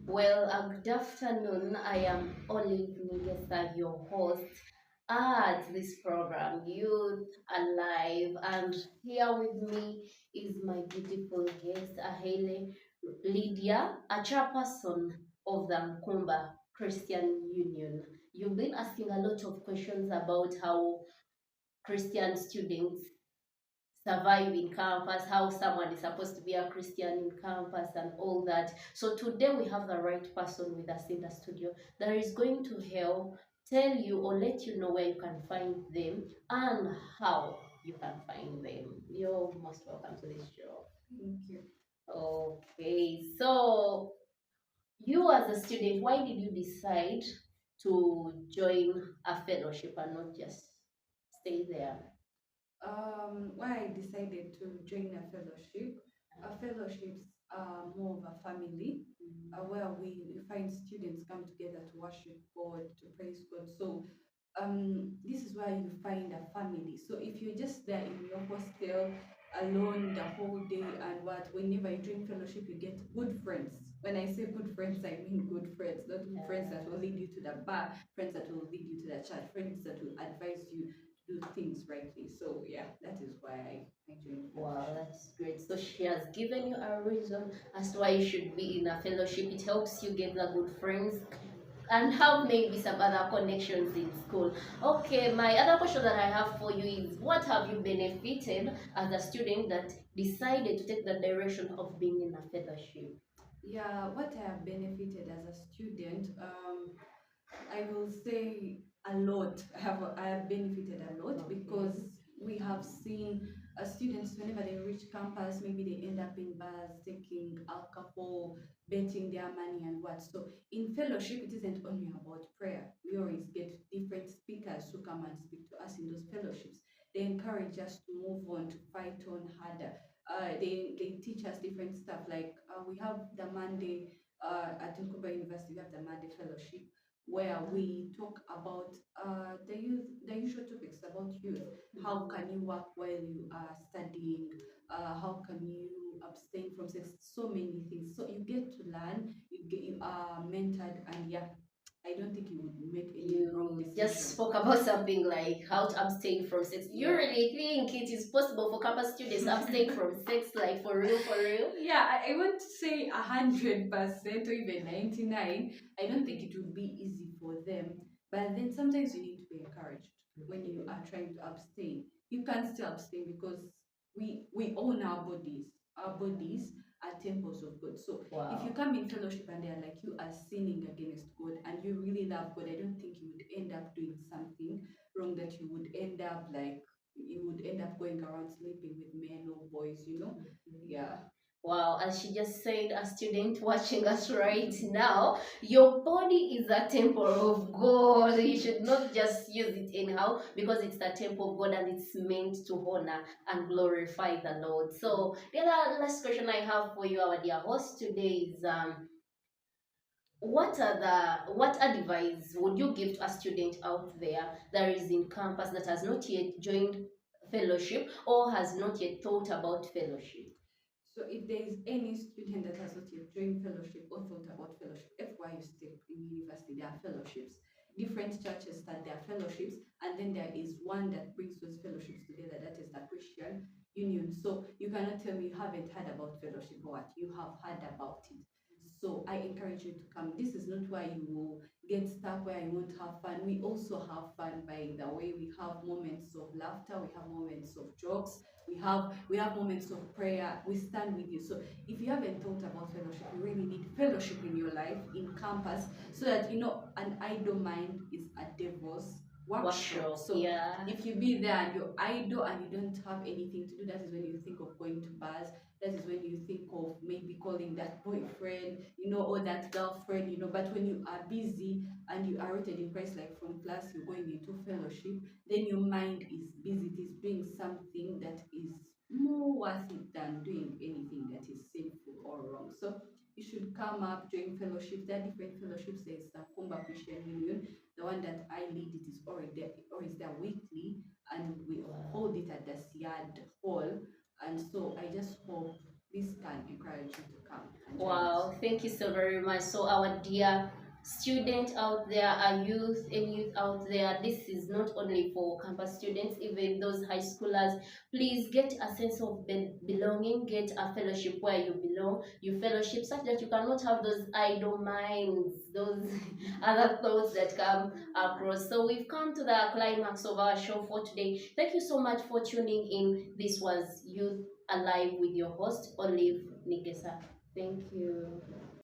Well, good afternoon. I am Olive Nigesa, your host at this program, Youth Alive. And here with me is my beautiful guest, Ahele Lydia, a chairperson of the Mkumba Christian Union. You've been asking a lot of questions about how Christian students survive in campus, how someone is supposed to be a Christian in campus, and all that. So today we have the right person with us in the studio that is going to help tell you or let you know where you can find them and how you can find them. You're most welcome to this show. Thank you. Okay, so you as a student, why did you decide to join a fellowship and not just stay there? Why I decided to join fellowships are more of a family where we find students come together to worship God, to praise God. So this is where you find a family. So if you're just there in your hostel alone the whole day and whenever you join fellowship, you get good friends. When I say good friends, I mean good friends, not friends that will lead you to the bar, friends that will lead you to the church, friends that will advise you do things rightly. So yeah, that is why I joined Wow, fellowship. that's great. So she has given you a reason as to why you should be in a fellowship. It helps you get the good friends and have maybe some other connections in school. Okay, my other question that I have for you is what have you benefited as a student that decided to take the direction of being in a fellowship? Yeah, what I have benefited as a student, I will say a lot. I have benefited a lot because we have seen students whenever they reach campus, maybe they end up in bars, taking alcohol, betting their money and what. So in fellowship, it isn't only about prayer. We always get different speakers who come and speak to us in those fellowships. They encourage us to move on, to fight on harder. They teach us different stuff. Like we have the Monday at Nkuba University, we have the Monday Fellowship where we talk about the usual topics about youth. How can you work while you are studying? How can you abstain from sex? So many things. So you get to learn. You are mentored, and yeah, I don't think you would make any wrong You just decision. spoke about something like how to abstain from sex. You Yeah. really think it is possible for campus students to abstain from sex, like for real, for real? Yeah, I want to say 100% or even 99. I don't think it would be easy for them. But then sometimes you need to be encouraged when you are trying to abstain. You can still abstain because we own our bodies. Our bodies are temples of God. So if you Wow. come in fellowship and they're like you are sinning against God and you really love God, I don't think you would end up doing something wrong that you would end up like you would end up going around sleeping with men or boys, you know? Yeah. Wow, as she just said, a student watching us right now, your body is a temple of God. You should not just use it anyhow because it's the temple of God and it's meant to honor and glorify the Lord. So, the other last question I have for you, our dear host today, is what advice would you give to a student out there that is in campus that has not yet joined fellowship or has not yet thought about fellowship? So if there is any student that has not yet joined fellowship or thought about fellowship, FYU step in university, there are fellowships. Different churches start their fellowships, and then there is one that brings those fellowships together, that is the Christian Union. So you cannot tell me you haven't heard about fellowship or what, you have heard about it. So I encourage you to come. This is not where you will get stuck, where you won't have fun. We also have fun by the way. We have moments of laughter, we have moments of jokes, we have moments of prayer. We stand with you. So if you haven't thought about fellowship, you really need fellowship in your life, in campus, so that you know an idle mind is a devil's workshop. Workshop, So yeah. if you be there and you're idle and you don't have anything to do, that is when you think of going to bars. That is when you think of maybe calling that boyfriend, or that girlfriend, But when you are busy and you are rooted in Christ, like from class, you're going into fellowship, then your mind is busy. It is doing something that is more worth it than doing anything that is sinful or wrong. So you should come up, join fellowship. There are different fellowships. There's the Kumba Christian Union. The one that I lead, it is always there weekly, and we hold it at the Siad Hall. And so I just hope this can encourage you to come and join us. Wow, thank you so very much. So, our dear student out there, our youth and youth out there, this is not only for campus students, even those high schoolers. Please get a sense of belonging, get a fellowship where you belong, you fellowship such that you cannot have those idle minds, those other thoughts that come across. So, we've come to the climax of our show for today. Thank you so much for tuning in. This was Youth Alive with your host, Olive Nigesa. Thank you.